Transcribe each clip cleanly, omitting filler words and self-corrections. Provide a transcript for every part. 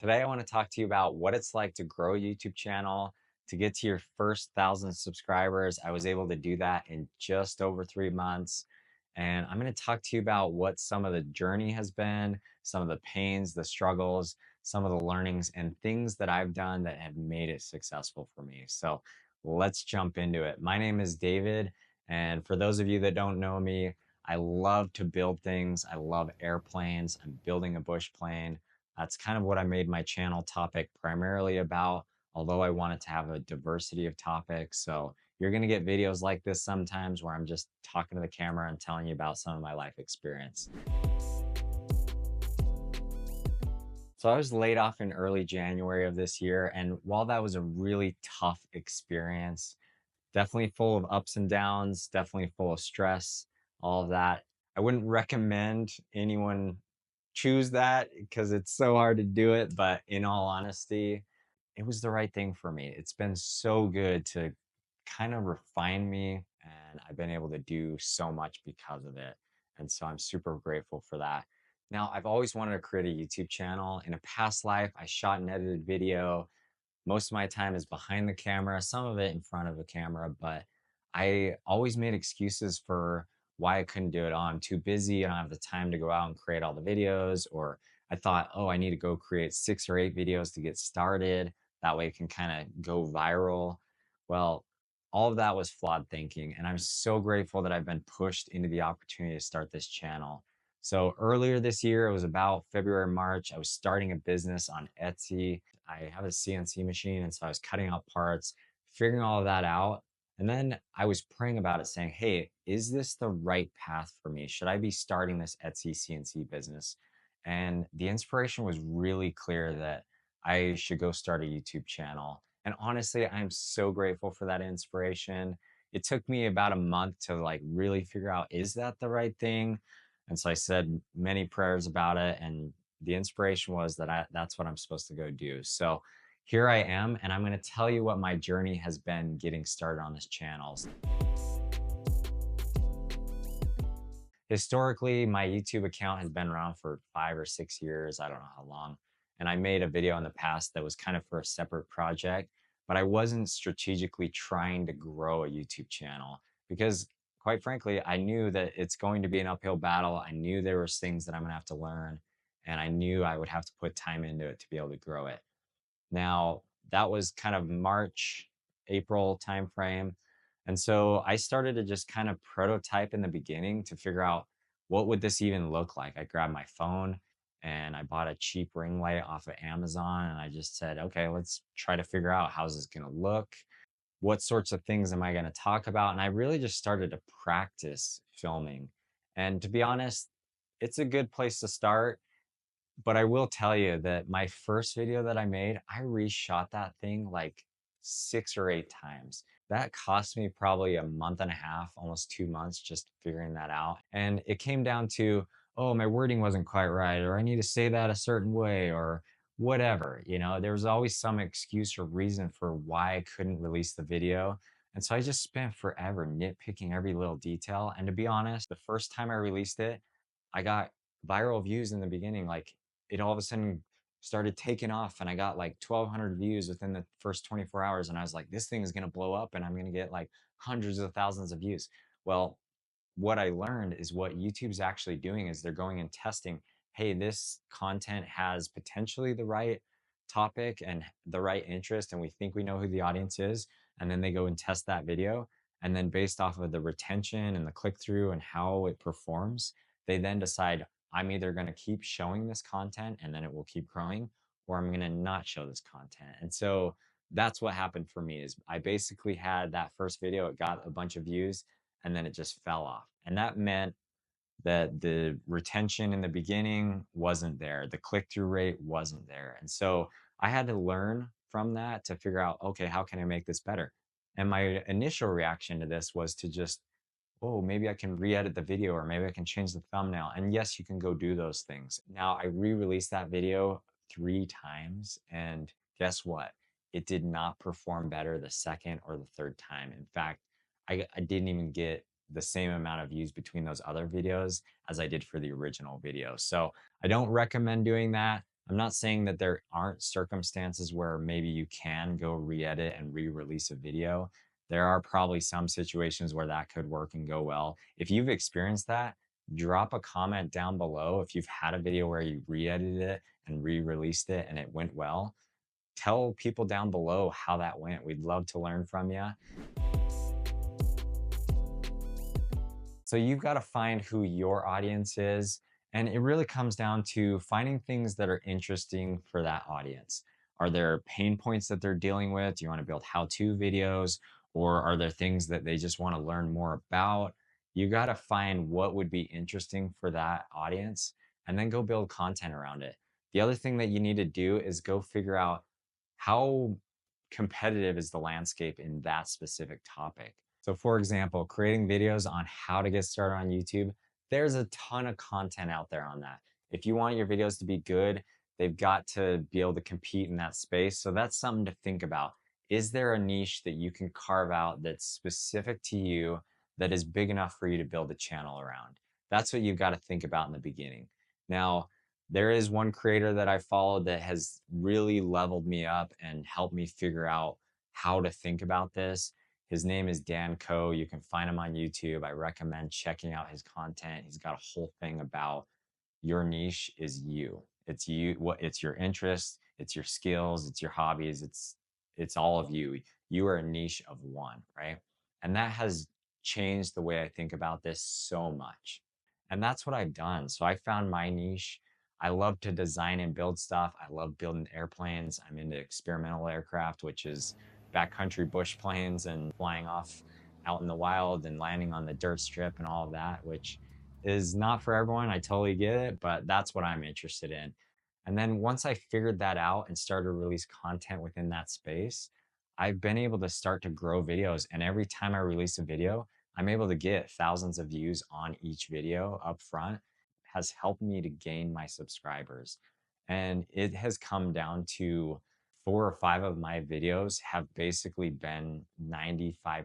Today, I want to talk to you about what it's like to grow a YouTube channel, to get to your first 1,000 subscribers. I was able to do that in just over 3 months. And I'm going to talk to you about what some of the journey has been, some of the pains, the struggles, some of the learnings, and things that I've done that have made it successful for me. So let's jump into it. My name is David. And for those of you that don't know me, I love to build things. I love airplanes. I'm building a bush plane. That's kind of what I made my channel topic primarily about, although I wanted to have a diversity of topics. So you're going to get videos like this sometimes where I'm just talking to the camera and telling you about some of my life experience. So I was laid off in early January of this year. And while that was a really tough experience, definitely full of ups and downs, definitely full of stress, all of that, I wouldn't recommend anyone choose that because it's so hard to do it. But in all honesty, it was the right thing for me. It's been so good to kind of refine me, and I've been able to do so much because of it. And so I'm super grateful for that. Now, I've always wanted to create a YouTube channel. In a past life, I shot and edited video. Most of my time is behind the camera, some of it in front of the camera, but I always made excuses for why I couldn't do it. Oh, I'm too busy. I don't have the time to go out and create all the videos. Or I thought, oh, I need to go create 6 or 8 videos to get started. That way it can kind of go viral. Well, all of that was flawed thinking. And I'm so grateful that I've been pushed into the opportunity to start this channel. So earlier this year, it was about February, March, I was starting a business on Etsy. I have a CNC machine, and so I was cutting out parts, figuring all of that out. And then I was praying about it, saying, hey, is this the right path for me? Should I be starting this Etsy CNC business? And the inspiration was really clear that I should go start a YouTube channel. And honestly, I'm so grateful for that inspiration. It took me about a month to like really figure out, is that the right thing? And so I said many prayers about it, and the inspiration was that that's what I'm supposed to go do. So here I am, and I'm going to tell you what my journey has been getting started on this channel. Historically, my YouTube account has been around for 5 or 6 years. I don't know how long. And I made a video in the past that was kind of for a separate project, but I wasn't strategically trying to grow a YouTube channel because quite frankly, I knew that it's going to be an uphill battle. I knew there was things that I'm gonna have to learn, and I knew I would have to put time into it to be able to grow it. Now, that was kind of March, April timeframe. And so I started to just kind of prototype in the beginning to figure out what would this even look like. I grabbed my phone and I bought a cheap ring light off of Amazon, and I just said, okay, let's try to figure out how's this going to look? What sorts of things am I going to talk about? And I really just started to practice filming. And to be honest, it's a good place to start. But I will tell you that my first video that I made, I reshot that thing like 6 or 8 times. That cost me probably a month and a half, almost 2 months, just figuring that out. And it came down to, oh, my wording wasn't quite right, or I need to say that a certain way, or whatever. There was always some excuse or reason for why I couldn't release the video. And so I just spent forever nitpicking every little detail. And to be honest, the first time I released it, I got viral views in the beginning. Like it all of a sudden started taking off, and I got like 1,200 views within the first 24 hours. And I was like, this thing is going to blow up and I'm going to get like hundreds of thousands of views. Well, what I learned is what YouTube's actually doing is they're going and testing, hey, this content has potentially the right topic and the right interest, and we think we know who the audience is. And then they go and test that video. And then based off of the retention and the click through and how it performs, they then decide, I'm either going to keep showing this content and then it will keep growing, or I'm going to not show this content. And so that's what happened for me is I basically had that first video, it got a bunch of views, and then it just fell off. And that meant that the retention in the beginning wasn't there, the click-through rate wasn't there. And so I had to learn from that to figure out, okay, how can I make this better? And my initial reaction to this was to just, oh, maybe I can re-edit the video, or maybe I can change the thumbnail. And yes, you can go do those things. Now, I re-released that video 3 times, and guess what? It did not perform better the second or the third time. In fact, I didn't even get the same amount of views between those other videos as I did for the original video. So I don't recommend doing that. I'm not saying that there aren't circumstances where maybe you can go re-edit and re-release a video. There are probably some situations where that could work and go well. If you've experienced that, drop a comment down below if you've had a video where you re-edited it and re-released it and it went well. Tell people down below how that went. We'd love to learn from you. So you've got to find who your audience is. And it really comes down to finding things that are interesting for that audience. Are there pain points that they're dealing with? Do you want to build how-to videos? Or are there things that they just want to learn more about? You got to find what would be interesting for that audience and then go build content around it. The other thing that you need to do is go figure out how competitive is the landscape in that specific topic. So for example, creating videos on how to get started on YouTube, there's a ton of content out there on that. If you want your videos to be good, they've got to be able to compete in that space. So that's something to think about. Is there a niche that you can carve out that's specific to you that is big enough for you to build a channel around? That's what you've got to think about in the beginning. Now, there is one creator that I followed that has really leveled me up and helped me figure out how to think about this. His name is Dan Coe. You can find him on YouTube. I recommend checking out his content. He's got a whole thing about your niche is you. It's you, what it's your interests, it's your skills, it's your hobbies, it's all of you. You are a niche of one, right? And that has changed the way I think about this so much. And that's what I've done. So I found my niche. I love to design and build stuff. I love building airplanes. I'm into experimental aircraft, which is backcountry bush planes and flying off out in the wild and landing on the dirt strip and all of that, which is not for everyone. I totally get it, but that's what I'm interested in. And then once I figured that out and started to release content within that space, I've been able to start to grow videos. And every time I release a video, I'm able to get thousands of views on each video up front. It has helped me to gain my subscribers. And it has come down to 4 or 5 of my videos have basically been 95%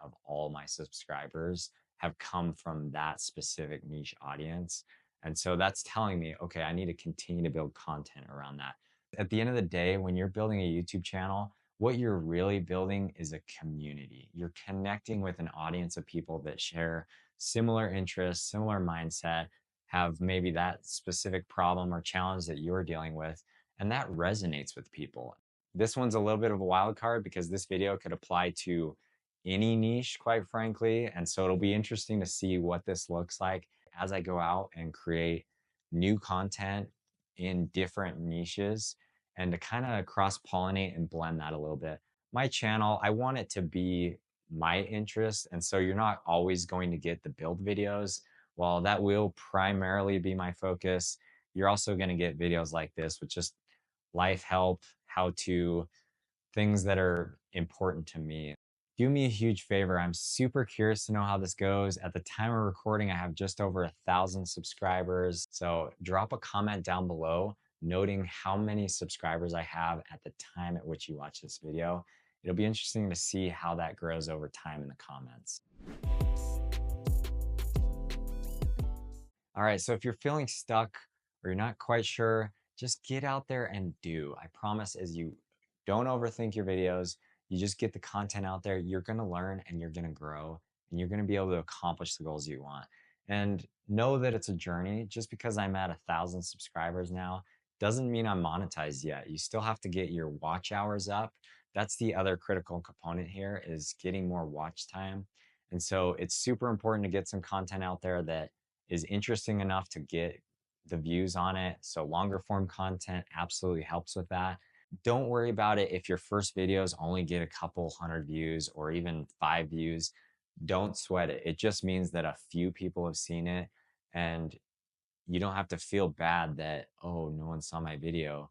of all my subscribers have come from that specific niche audience. And so that's telling me, okay, I need to continue to build content around that. At the end of the day, when you're building a YouTube channel, what you're really building is a community. You're connecting with an audience of people that share similar interests, similar mindset, have maybe that specific problem or challenge that you're dealing with, and that resonates with people. This one's a little bit of a wild card because this video could apply to any niche, quite frankly. And so it'll be interesting to see what this looks like as I go out and create new content in different niches and to kind of cross pollinate and blend that a little bit. My channel, I want it to be my interest. And so you're not always going to get the build videos. While that will primarily be my focus, you're also going to get videos like this with just life help, how to, things that are important to me. Do me a huge favor. I'm super curious to know how this goes. At the time of recording, I have just over 1,000 subscribers. So drop a comment down below noting how many subscribers I have at the time at which you watch this video. It'll be interesting to see how that grows over time in the comments. All right, so if you're feeling stuck or you're not quite sure, just get out there and do. I promise, as you don't overthink your videos, you just get the content out there, you're gonna learn and you're gonna grow and you're gonna be able to accomplish the goals you want. And know that it's a journey. Just because I'm at 1,000 subscribers now doesn't mean I'm monetized yet. You still have to get your watch hours up. That's the other critical component here, is getting more watch time. And so it's super important to get some content out there that is interesting enough to get the views on it. So longer form content absolutely helps with that. Don't worry about it if your first videos only get a couple hundred views or even 5 views. Don't sweat it. It just means that a few people have seen it, and you don't have to feel bad that, oh, no one saw my video.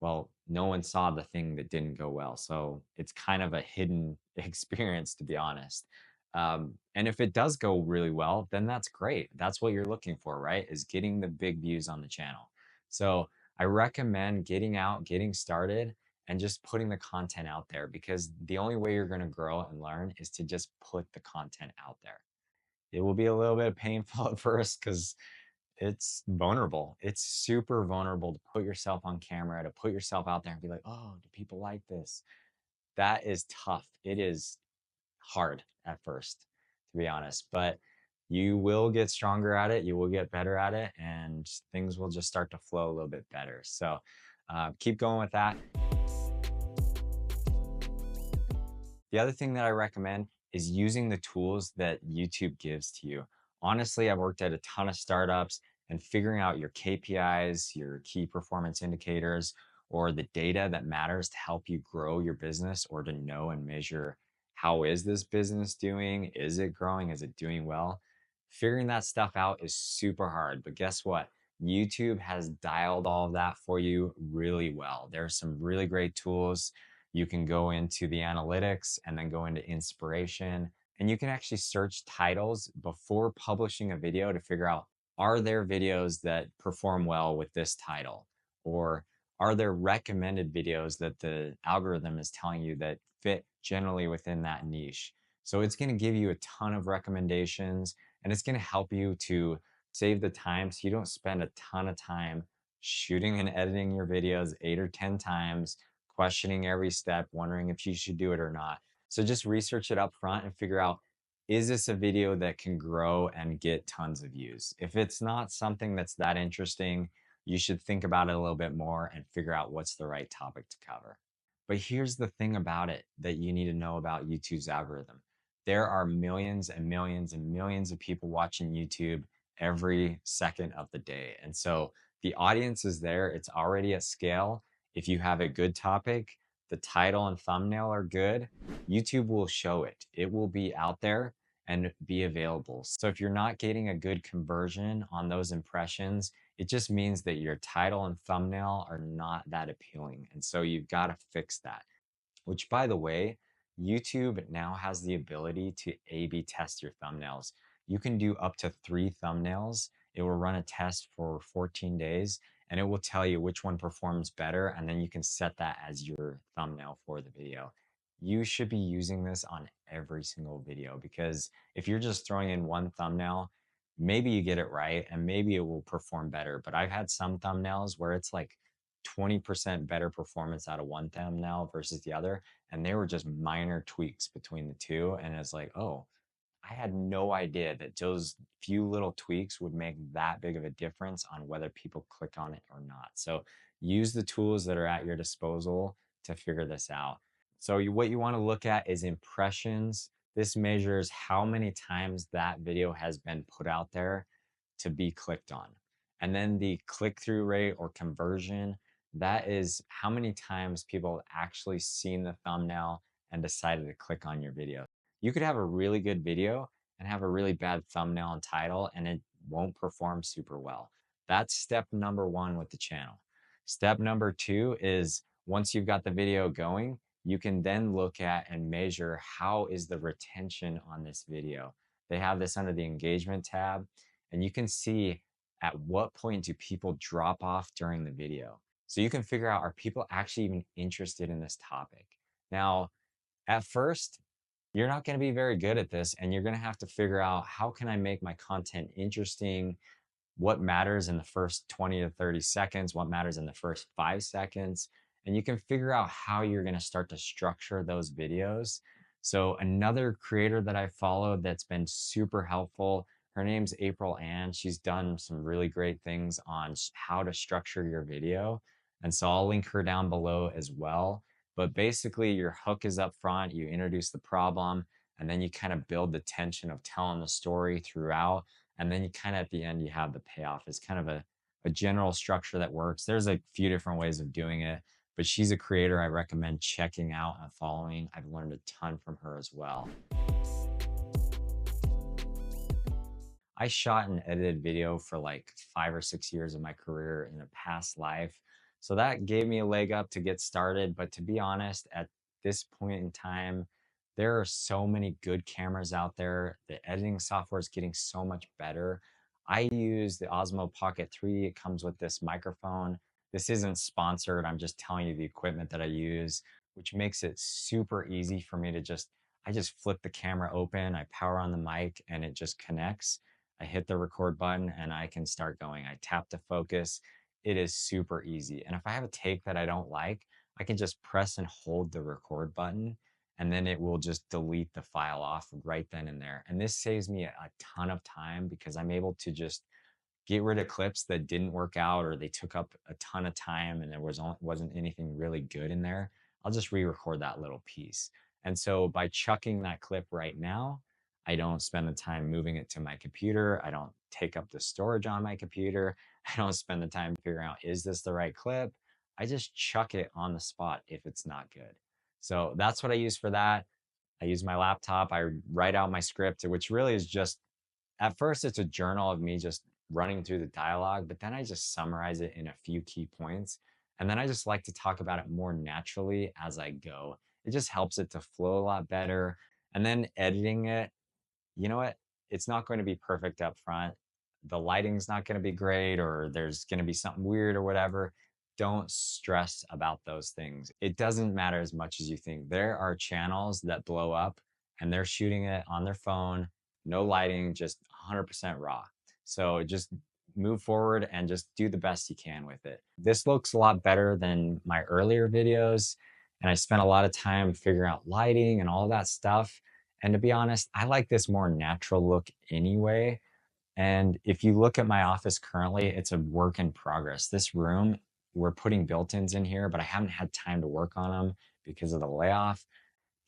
Well, no one saw the thing that didn't go well. So it's kind of a hidden experience, to be honest. And if it does go really well, then that's great. That's what you're looking for, right? Is getting the big views on the channel. So I recommend getting out, getting started, and just putting the content out there, because the only way you're going to grow and learn is to just put the content out there. It will be a little bit painful at first because It's vulnerable. It's super vulnerable to put yourself on camera, to put yourself out there and be like, oh, do people like this? That is tough. It is hard at first, to be honest, but you will get stronger at it. You will get better at it, and things will just start to flow a little bit better. So keep going with that. The other thing that I recommend is using the tools that YouTube gives to you. Honestly, I've worked at a ton of startups, and figuring out your KPIs, your key performance indicators, or the data that matters to help you grow your business or to know and measure how is this business doing? Is it growing? Is it doing well? Figuring that stuff out is super hard, but guess what? YouTube has dialed all of that for you really well. There are some really great tools. You can go into the analytics and then go into inspiration. And you can actually search titles before publishing a video to figure out, are there videos that perform well with this title? Or are there recommended videos that the algorithm is telling you that fit generally within that niche? So it's going to give you a ton of recommendations, and it's going to help you to save the time so you don't spend a ton of time shooting and editing your videos 8 or 10 times, questioning every step, wondering if you should do it or not. So just research it up front and figure out, is this a video that can grow and get tons of views? If it's not something that's that interesting, you should think about it a little bit more and figure out what's the right topic to cover. But here's the thing about it that you need to know about YouTube's algorithm. There are millions and millions and millions of people watching YouTube every second of the day. And so the audience is there, it's already at scale. If you have a good topic, the title and thumbnail are good, YouTube will show it. It will be out there and be available. So if you're not getting a good conversion on those impressions, it just means that your title and thumbnail are not that appealing. And so you've got to fix that. Which, by the way, YouTube now has the ability to A/B test your thumbnails. You can do up to 3 thumbnails. It will run a test for 14 days and it will tell you which one performs better. And then you can set that as your thumbnail for the video. You should be using this on every single video, because if you're just throwing in one thumbnail, maybe you get it right and maybe it will perform better. But I've had some thumbnails where it's like 20% better performance out of one thumbnail versus the other. And they were just minor tweaks between the two. And it's like, oh, I had no idea that those few little tweaks would make that big of a difference on whether people click on it or not. So use the tools that are at your disposal to figure this out. So what you want to look at is impressions. This measures how many times that video has been put out there to be clicked on. And then the click-through rate or conversion, that is how many times people have actually seen the thumbnail and decided to click on your video. You could have a really good video and have a really bad thumbnail and title, and it won't perform super well. That's step number one with the channel. Step number two is, once you've got the video going, you can then look at and measure, how is the retention on this video. They have this under the engagement tab, and you can see at what point do people drop off during the video. So you can figure out, are people actually even interested in this topic? Now, at first, you're not going to be very good at this, and you're going to have to figure out, how can I make my content interesting? What matters in the first 20 to 30 seconds? What matters in the first 5 seconds? And you can figure out how you're going to start to structure those videos. So another creator that I followed that's been super helpful, her name's Aprilynne. She's done some really great things on how to structure your video. And so I'll link her down below as well. But basically, your hook is up front, you introduce the problem, and then you kind of build the tension of telling the story throughout. And then you kind of, at the end, you have the payoff. It's kind of a general structure that works. There's a few different ways of doing it, but she's a creator I recommend checking out and following. I've learned a ton from her as well. I shot and edited video for like 5 or 6 years of my career in a past life. So that gave me a leg up to get started. But to be honest, at this point in time, there are so many good cameras out there. The editing software is getting so much better. I use the Osmo Pocket 3. It comes with this microphone. This isn't sponsored. I'm just telling you the equipment that I use, which makes it super easy for me to I just flip the camera open, I power on the mic, and it just connects. I hit the record button and I can start going. I tap to focus. It is super easy. And if I have a take that I don't like, I can just press and hold the record button, and then it will just delete the file off right then and there. And this saves me a ton of time because I'm able to just get rid of clips that didn't work out or they took up a ton of time and there wasn't anything really good in there. I'll just re-record that little piece. And so by chucking that clip right now, I don't spend the time moving it to my computer. I don't take up the storage on my computer. I don't spend the time figuring out, is this the right clip? I just chuck it on the spot if it's not good. So that's what I use for that. I use my laptop. I write out my script, which really is just, at first it's a journal of me just running through the dialogue, but then I just summarize it in a few key points. And then I just like to talk about it more naturally as I go. It just helps it to flow a lot better. And then editing it, you know what? It's not going to be perfect up front. The lighting's not going to be great, or there's going to be something weird or whatever. Don't stress about those things. It doesn't matter as much as you think. There are channels that blow up and they're shooting it on their phone, no lighting, just 100% raw. So just move forward and just do the best you can with it. This looks a lot better than my earlier videos. And I spent a lot of time figuring out lighting and all that stuff. And to be honest, I like this more natural look anyway. And if you look at my office currently, it's a work in progress. This room, we're putting built-ins in here, but I haven't had time to work on them because of the layoff.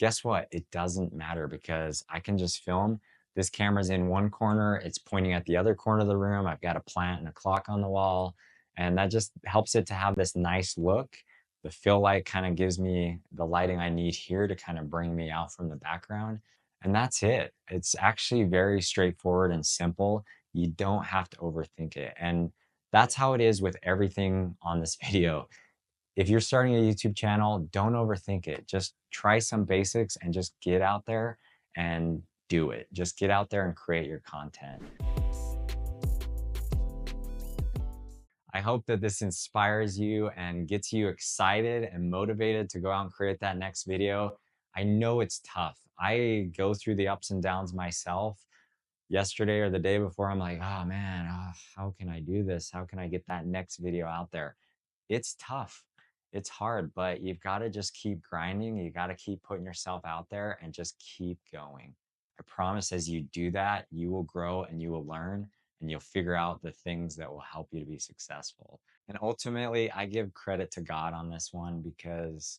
Guess what? It doesn't matter because I can just film. This camera's in one corner, it's pointing at the other corner of the room. I've got a plant and a clock on the wall, and that just helps it to have this nice look. The fill light kind of gives me the lighting I need here to kind of bring me out from the background. And that's it. It's actually very straightforward and simple. You don't have to overthink it. And that's how it is with everything on this video. If you're starting a YouTube channel, don't overthink it. Just try some basics and just get out there and do it. Just get out there and create your content. I hope that this inspires you and gets you excited and motivated to go out and create that next video. I know it's tough. I go through the ups and downs myself. Yesterday or the day before, I'm like, oh man, how can I do this? How can I get that next video out there? It's tough. It's hard, but you've got to just keep grinding. You got to keep putting yourself out there and just keep going. I promise as you do that, you will grow and you will learn and you'll figure out the things that will help you to be successful. And ultimately, I give credit to God on this one because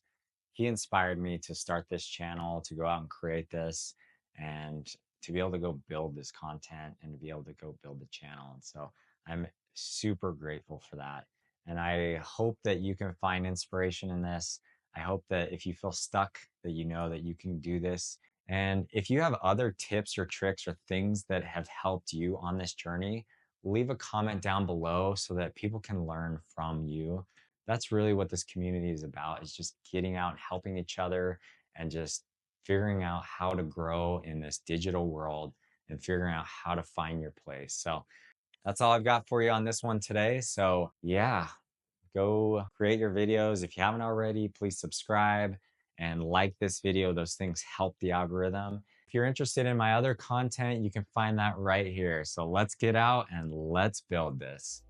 He inspired me to start this channel, to go out and create this, and to be able to go build this content and to be able to go build the channel. And so I'm super grateful for that. And I hope that you can find inspiration in this. I hope that if you feel stuck, that you know that you can do this. And if you have other tips or tricks or things that have helped you on this journey, leave a comment down below so that people can learn from you. That's really what this community is about, is just getting out and helping each other and just figuring out how to grow in this digital world and figuring out how to find your place. So that's all I've got for you on this one today. So yeah, go create your videos. If you haven't already, please subscribe and like this video. Those things help the algorithm. If you're interested in my other content, you can find that right here. So let's get out and let's build this.